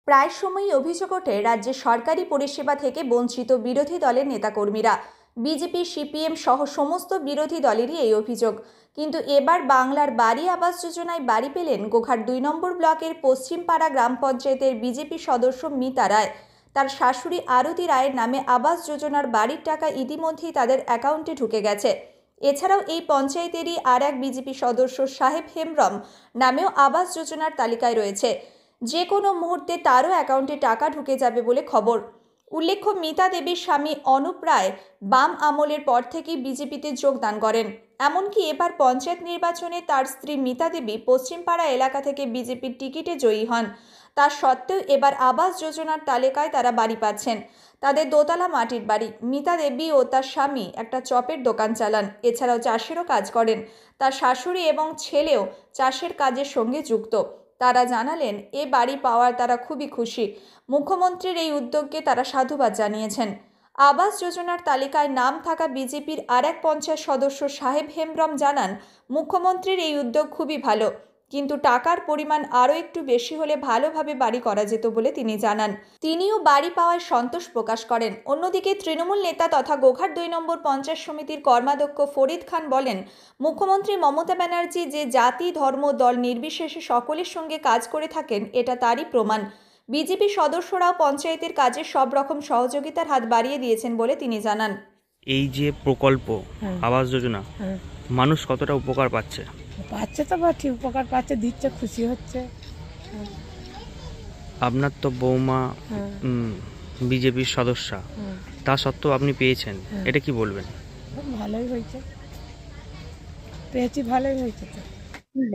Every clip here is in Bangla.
প্রায় সময়ই অভিযোগ ওঠে রাজ্যের সরকারি পরিষেবা থেকে বঞ্চিত বিরোধী দলের নেতাকর্মীরা। বিজেপি, সিপিএম সহ সমস্ত বিরোধী দলেরই এই অভিযোগ। কিন্তু এবার বাংলার বাড়ি আবাস যোজনায় বাড়ি পেলেন গোঘাট 2 নম্বর ব্লকের পশ্চিমপাড়া গ্রাম পঞ্চায়েতের বিজেপি সদস্য মিতা রায়। তার শাশুড়ি আরতি রায়ের নামে আবাস যোজনার বাড়ির টাকা ইতিমধ্যেই তাদের অ্যাকাউন্টে ঢুকে গেছে। এছাড়াও এই পঞ্চায়েতেরই আর এক বিজেপি সদস্য সাহেব হেমব্রম নামেও আবাস যোজনার তালিকায় রয়েছে। যে কোনো মুহূর্তে তারও অ্যাকাউন্টে টাকা ঢুকে যাবে বলে খবর। উল্লেখ্য, মিতা দেবীর স্বামী অনুপ রায় বাম আমলের পর থেকেই বিজেপিতে যোগদান করেন। এমনকি এবার পঞ্চায়েত নির্বাচনে তার স্ত্রী মিতা দেবী পশ্চিমপাড়া এলাকা থেকে বিজেপির টিকিটে জয়ী হন। তা সত্ত্বেও এবার আবাস যোজনার তালিকায় তারা বাড়ি পাচ্ছেন। তাদের দোতলা মাটির বাড়ি। মিতা দেবী ও তার স্বামী একটা চপের দোকান চালান, এছাড়াও চাষেরও কাজ করেন। তার শাশুড়ি এবং ছেলেও চাষের কাজের সঙ্গে যুক্ত। তারা জানালেন, এ বাড়ি পাওয়ার তারা খুবই খুশি। মুখ্যমন্ত্রীর এই উদ্যোগকে তারা সাধুবাদ জানিয়েছেন। আবাস যোজনার তালিকায় নাম থাকা বিজেপির আর এক পঞ্চায়েত সদস্য সাহেব হেমব্রম জানান, মুখ্যমন্ত্রীর এই উদ্যোগ খুবই ভালো, কিন্তু টাকার পরিমাণ আরও একটু বেশি হলে ভালোভাবে বাড়ি করা যেত বলে তিনি জানান। তিনিও বাড়ি পাওয়ায় সন্তোষ প্রকাশ করেন। অন্যদিকে তৃণমূল নেতা তথা গোঘাট 2 নম্বর পঞ্চায়েত সমিতির কর্মাধ্যক্ষ ফরিদ খান বলেন, মুখ্যমন্ত্রী মমতা ব্যানার্জি যে জাতি, ধর্ম, দল নির্বিশেষে সকলের সঙ্গে কাজ করে থাকেন, এটা তারই প্রমাণ। বিজেপি সদস্যরাও পঞ্চায়েতের কাজে সব রকম সহযোগিতার হাত বাড়িয়ে দিয়েছেন বলে তিনি জানান। এই যে প্রকল্প আবাস যোজনা, মানুষ কতটা উপকার পাচ্ছে? পাচ্ছে তো ঠিক উপকার পাচ্ছে, দিচ্ছে, খুশি হচ্ছে। আপনার তো বৌমা বিজেপির সদস্য, তা সত্ত্বেও আপনি পেয়েছেন, এটা কি বলবেন? ভালোই হয়েছে, পেয়েছি, ভালোই হয়েছে। তো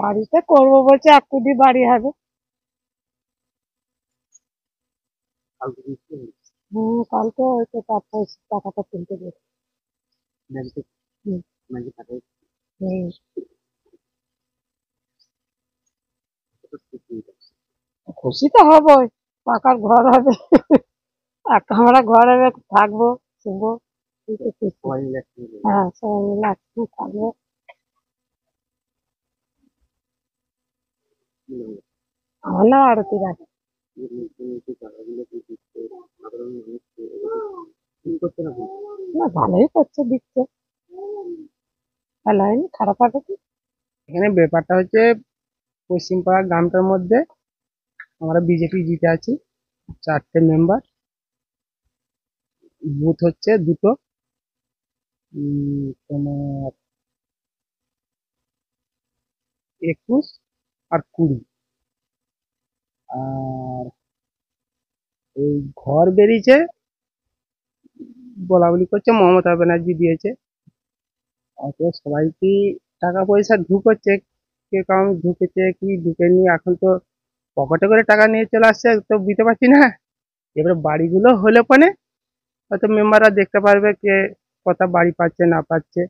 বাড়িতে করবো বলছে, 1 কোটি বাড়ি হবে। কালকে হয়তো তারপর টাকাটা তুলতে দেবে। খুশি তো হবই, পাকার ঘর হবে, আমরা ঘর হবে, থাকবো, শুনবো। হ্যাঁ, সবাই মিলে একটু থাকবো। আমার নাম আরতি রায়। না, ভালোই করছে, দিচ্ছে, ভালো হয়নি, খারাপ হবে কি। এখানে ব্যাপারটা হচ্ছে, পশ্চিমপাড়া গ্রামটার মধ্যে আমরা বিজেপি জিতে আছি, 4টে মেম্বার, বুথ হচ্ছে 2টো, তোমার 21 আর 20। আর এই ঘর বেরিয়েছে, বলা বলি করছে মমতা ব্যানার্জি দিয়েছে। সবাইকে টাকা পয়সা ঢুকছে, কে কারণ ঢুকেছে কি ঢুকেনি, এখন তো পকেটে করে টাকা নিয়ে চলে আসছে, তো বুঝতে পারছি না। এবারে বাড়িগুলো হলে পরে হয়তো মেম্বাররা দেখতে পারবে কে কত বাড়ি পাচ্ছে না পাচ্ছে।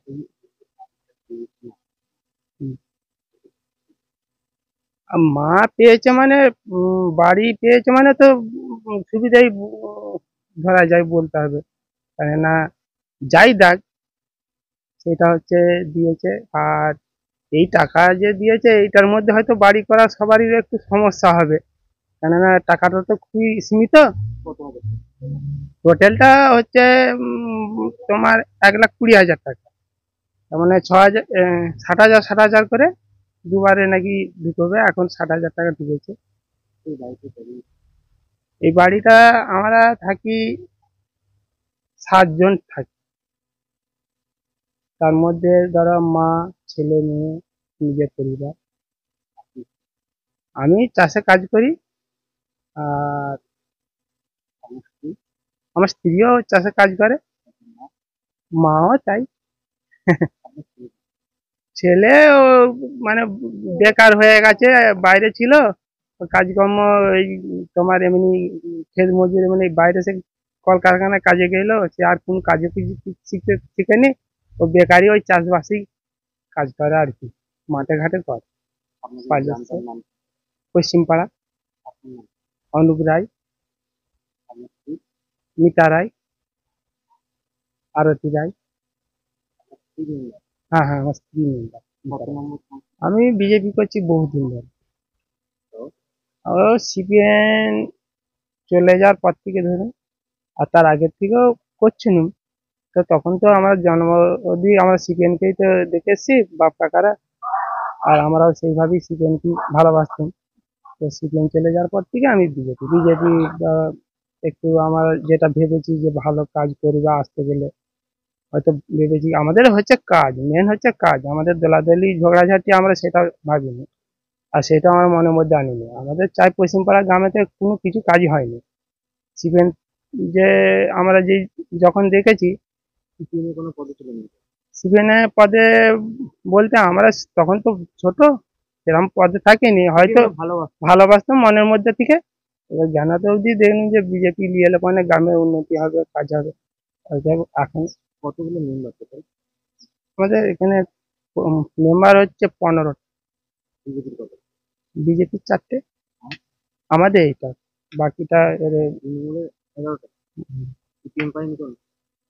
মা পেয়েছে মানে, বাড়ি পেয়েছে মানে তো সুবিধাই ধরা যায় বলতে হবে, কেননা যাই দেখ সেটা হচ্ছে দিয়েছে। আর এই টাকা যে দিয়েছে, এইটার মধ্যে হয়তো বাড়ি করা সবারই একটু সমস্যা হবে, কেননা টাকাটা তো খুবই সীমিত। টোটালটা হচ্ছে তোমার 1,20,000 টাকা, তার মানে 6,000, 60,000 করে দুবারে নাকি ঢুকবে। এখন 60,000 টাকা ঢুকেছে। এই বাড়িটা আমরা থাকি 7 জন থাকি, তার মধ্যে ধরো মা, ছেলে, মেয়ে, নিজের পরিবার। আমি চাষে কাজ করি, আর আমার স্ত্রীও চাষে কাজ করে, মাও তাই। ছেলে মানে বেকার হয়ে গেছে, বাইরে ছিল, কাজকর্ম এই তোমার এমনি ক্ষেত মজুরি, মানে বাইরে সে কলকারখানায় কাজে গেল, সে আর কোন কাজে শিখেনি, ও বেকারই ওই চাষবাসই কাজ করে আর কি, মাঠে ঘাটে করে। পশ্চিমপাড়া, অনুপ রায়, মিতা রায়, আরতি রায়। হ্যাঁ হ্যাঁ, আমার স্ত্রী মেম্বার। আমি বিজেপি করছি বহুদিন ধরে। ও সিপিএম চলে যাওয়ার পর থেকে ধরুন, আর তার আগের থেকেও করছিলাম। তো তখন তো আমার জন্ম অবধি আমরা সিপিএনকেই তো দেখে এসেছি বাপ কাকারা, আর আমরাও সেইভাবেই সিপিএনকে ভালোবাসতাম। তো সিপিএম চলে যাওয়ার পর থেকে আমি বিজেপি একটু আমার যেটা ভেবেছি যে ভালো কাজ করবে আসতে গেলে, হয়তো ভেবেছি আমাদের হচ্ছে কাজ, মেন হচ্ছে কাজ, আমাদের দলাদলি ঝগড়াঝাটি আমরা সেটা ভাবিনি, আর সেটা আমার মনের মধ্যে আনিনি। আমাদের চাই পশ্চিমপাড়া গ্রামেতে কোনো কিছু কাজই হয়নি। সিপিএম যে আমরা যে যখন দেখেছি সিপিএম এর পদে বলতে আমরা তখন তো ছোট, সেরকম পদে থাকিনি, হয়তো ভালোবাসতাম মনের মধ্যে থেকে। এবার জানাতে অবধি দেখুন যে বিজেপি নিয়ে এলে মানে গ্রামের উন্নতি হবে, কাজ হবে। হয়তো এখন কতগুলো মেম্বার আমাদের এখানে মেম্বার হচ্ছে 15। বিজেপির 4টে, আমাদের এটা বাকিটা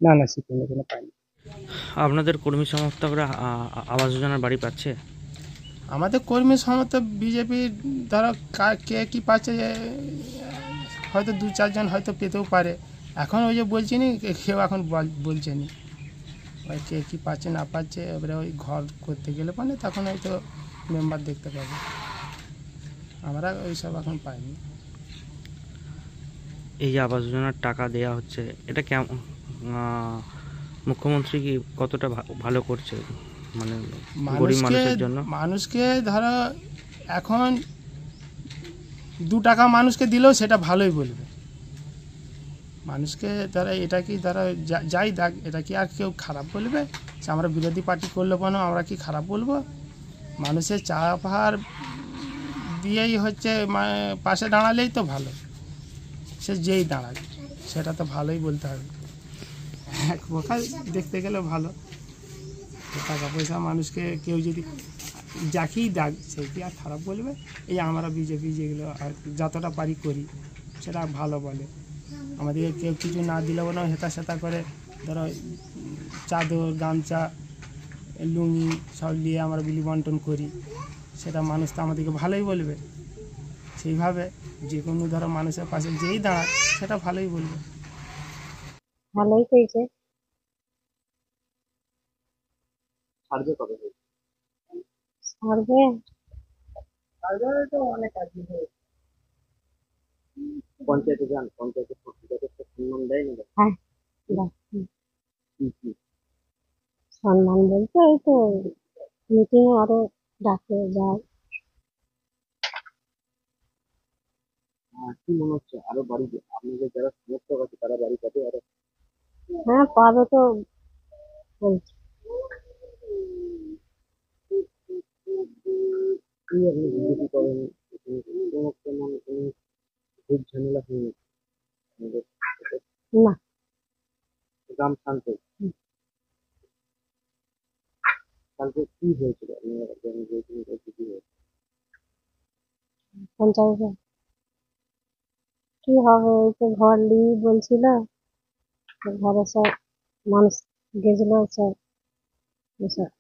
না না সিপিএম এখানে পাইনি। আপনাদের কর্মী সমর্থকরা আবাস যোজনার বাড়ি পাচ্ছে? আমাদের কর্মী সমর্থক বিজেপির ধরো কে কী পাচ্ছে, হয়তো 2-4 জন হয়তো পেতেও পারে। এখন ওই যে বলছি নি, কেউ এখন বলছে নি ওই কে কী পাচ্ছে না পাচ্ছে। এবারে ওই ঘর করতে গেলে মানে তখন হয়তো মেম্বার দেখতে পাবে, আমরা ওইসব এখন পাইনি। এই যে আবাস যোজনার টাকা দেয়া হচ্ছে, এটা কেমন, মুখ্যমন্ত্রী কি কতটা ভালো করছে মানে গরিব মানুষের জন্য? মানুষকে ধরো এখন 2 টাকা মানুষকে দিলেও সেটা ভালোই বলবে। মানুষকে তারা এটা কি তারা যাই দেখ, এটা কি আর কেউ খারাপ বলবে? সে আমরা বিরোধী পার্টি করলে কেন আমরা কি খারাপ বলবো? মানুষের চাপার দিয়েই হচ্ছে পাশে দাঁড়ালেই তো ভালো, সে যেই দাঁড়ায় সেটা তো ভালোই বলতে হবে। এক প্রকার দেখতে গেলে ভালো। টাকা পয়সা মানুষকে কেউ যদি যাকেই ডাক সে কি আর খারাপ বলবে? এই আমরা বিজেপি যেগুলো আর যতটা পারি করি সেটা ভালো বলে। আমাদেরকে কেউ কিছু না দিলেও না হেতা সেতা করে, ধরো চাদর গামছা লুঙ্গি সব নিয়ে আমরা বিলি বন্টন করি, সেটা মানুষ তো আমাদেরকে ভালোই বলবে। সেইভাবে যে কোনো ধরো মানুষের পাশে যেই দাঁড়ায় সেটা ভালোই বলবে। ভালোই করেছে। সার্ভে হ্যাঁ সম্মান বলতে এই তো মিটিং আরো ডাকে যায়। হ্যাঁ পাবে তো বলছি। না পঞ্চায়েতে কি হবে, ওই তো ঘর নিয়ে বলছিল, তো ঘরে সব মানুষ গেছিল সব এসব।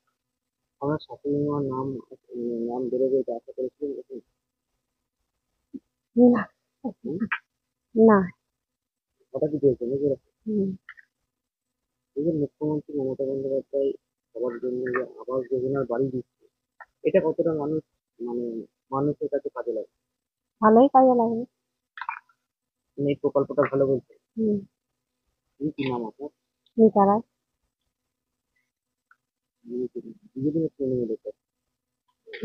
না না হুম। ভালোই কাজে লাগবে। হুম নিতারাই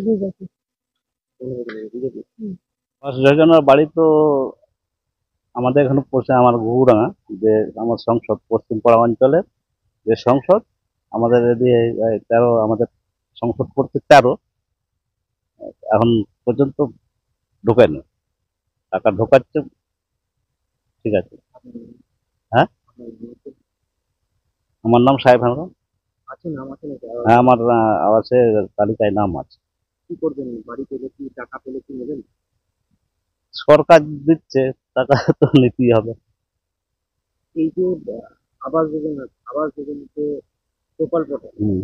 বিজেপি। আবাস যোজনার বাড়ি তো আমাদের এখানে পড়ছে আমার ঘুঘুডাঙ্গা, যে আমার সংসদ পশ্চিমপাড়া অঞ্চলের যে সংসদ, আমাদের এদিকে 13 আমাদের সংসদ পড়ছে 13, এখন পর্যন্ত ঢোকেনি, টাকা ঢোকাচ্ছে। ঠিক আছে, হ্যাঁ আমার নাম সাহেব হামরা। হ্যাঁ আমার আবাসের তালিকায় নাম আছে। সরকার দিচ্ছে টাকা তো নিতেই হবে। হুম।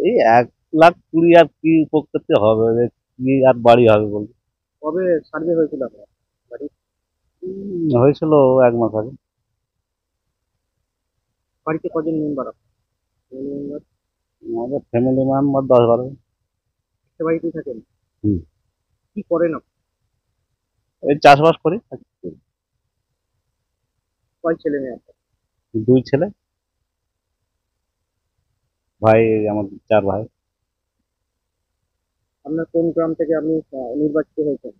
এই লাখ 20 আর কি উপকৃত হবে, কি আর বাড়ি হবে বলুন। কবে সার্ভে হয়েছিল আপনার বাড়ি? হয়েছিল 1 মাস আগে। বাড়িতে কজন মেম্বার মেম্বার আমাদের ফ্যামিলি মেম্বার 10-12। একটা বাড়িতেই থাকেন? হুম। কি করেন আপনি? এই চাষবাস করি। কয় ছেলে মেয়ে আপনার? 2 ছেলে, ভাই আমার 4 ভাই। আপনার কোন গ্রাম থেকে আপনি নির্বাচিত হয়েছেন?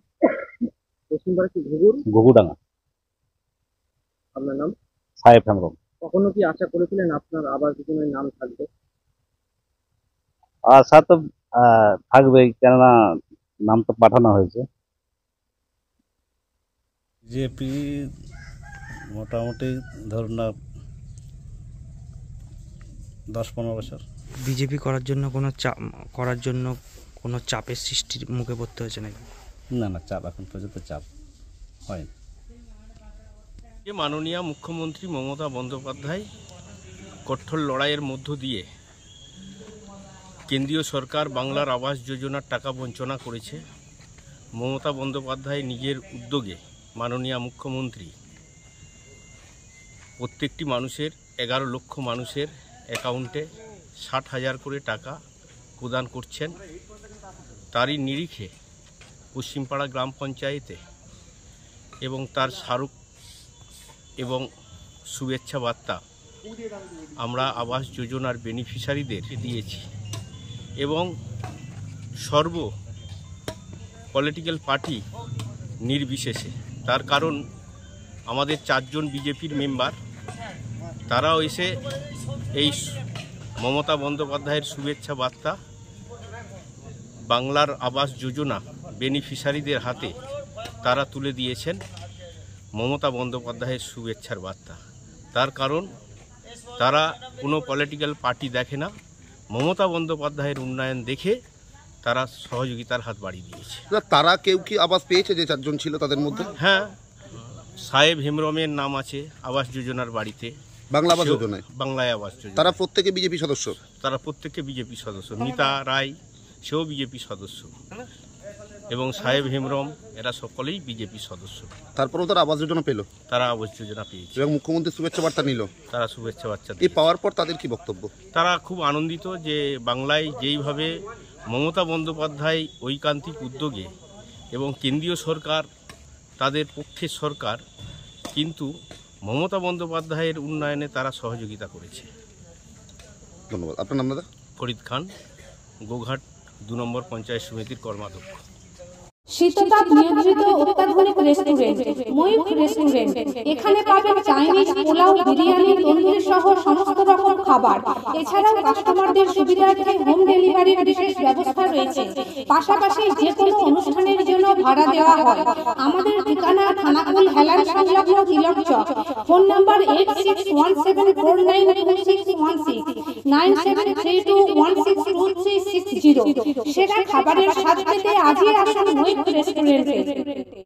পশ্চিমপাড়া কি ঘুঘুর? ঘুঘুডাঙ্গা। আপনার নাম? সাহেব হেমব্রম। কখনো কি আশা করেছিলেন আপনার আবাস যোজনায় নাম থাকবে? আশা তো থাকবেই, কেননা নাম তো পাঠানো হয়েছে। বিজেপি মোটামুটি ধরুন না 10-15 বছর। বিজেপি করার জন্য কোনো চাপের সৃষ্টির মুখে পড়তে হয়েছে নাকি? না চাপ এখন পর্যন্ত চাপ হয়নি। মাননীয় মুখ্যমন্ত্রী মমতা বন্দ্যোপাধ্যায় কঠোর লড়াইয়ের মধ্য দিয়ে কেন্দ্রীয় সরকার বাংলার আবাস যোজনার টাকা বঞ্চনা করেছে। মমতা বন্দ্যোপাধ্যায় নিজের উদ্যোগে মাননীয় মুখ্যমন্ত্রী প্রত্যেকটি মানুষের 11 লক্ষ মানুষের অ্যাকাউন্টে 60,000 করে টাকা প্রদান করছেন। তারই নিরিখে পশ্চিমপাড়া গ্রাম পঞ্চায়েতে এবং তার স্মারক এবং শুভেচ্ছা বার্তা আমরা আবাস যোজনার বেনিফিশিয়ারিদের দিয়েছি এবং সর্ব পলিটিক্যাল পার্টি নির্বিশেষে। তার কারণ আমাদের 4 জন বিজেপির মেম্বার, তারাও এসে এই মমতা বন্দ্যোপাধ্যায়ের শুভেচ্ছা বার্তা বাংলার আবাস যোজনা বেনিফিশিয়ারিদের হাতে তারা তুলে দিয়েছেন মমতা বন্দ্যোপাধ্যায়ের শুভেচ্ছার বার্তা। তার কারণ তারা কোনো পলিটিক্যাল পার্টি দেখে না, মমতা বন্দ্যোপাধ্যায়ের উন্নয়ন দেখে তারা সহযোগিতার হাত বাড়িয়ে দিয়েছে। তারা কেউ কি আবাস পেয়েছে যে 4 জন ছিল তাদের মধ্যে? হ্যাঁ, সাহেব হেমব্রমের নাম আছে আবাস যোজনার বাড়িতে, বাংলা আবাস যোজনায়। বাংলায় আবাস যোজনা। তারা প্রত্যেকে বিজেপি সদস্য? তারা প্রত্যেকে বিজেপি সদস্য। মিতা রায় সেও বিজেপি সদস্য এবং সাহেব হেমব্রম এরা সকলেই বিজেপি সদস্য। তারপরেও তারা আবাস যোজনা পেল? তারা আবাস যোজনা পেয়েছে এবং মুখ্যমন্ত্রীর শুভেচ্ছা বার্তা নিল? তারা শুভেচ্ছা বার্তা এই পাওয়ার পর তাদের কি বক্তব্য? তারা খুব আনন্দিত যে বাংলায় যেইভাবে মমতা বন্দ্যোপাধ্যায় ঐকান্তিক উদ্যোগে এবং কেন্দ্রীয় সরকার তাদের পক্ষের সরকার, কিন্তু মমতা বন্দ্যোপাধ্যায়ের উন্নয়নে তারা সহযোগিতা করেছে। ধন্যবাদ। আপনার নাম দাদা? ফরিদ খান, গোঘাট 2 নম্বর পঞ্চায়েত সমিতির কর্মাধ্যক্ষ। শীততাপ নিয়ন্ত্রিত অত্যাধুনিক রেস্টুরেন্ট ময়ূখ রেস্টুরেন্ট। এখানে পাবেন চাইনিজ, পোলাও, বিরিয়ানি, তন্দুরি সহ সমস্ত রকম খাবার। এছাড়াও কাস্টমারদের সুবিধার্থে হোম ডেলিভারির বিশেষ ব্যবস্থা রয়েছে। পাশাপাশি যে কোনো অনুষ্ঠানের জন্য ভাড়া দেওয়া হয়। আমাদের ঠিকানা থানাকুল হেলান সংলগ্ন তিলক চক। Phone number 8617492616 9732162360। সেরা খাবারের স্বাদ পেতে আজই আসুন ময়ূখ রেস্টুরেন্টে।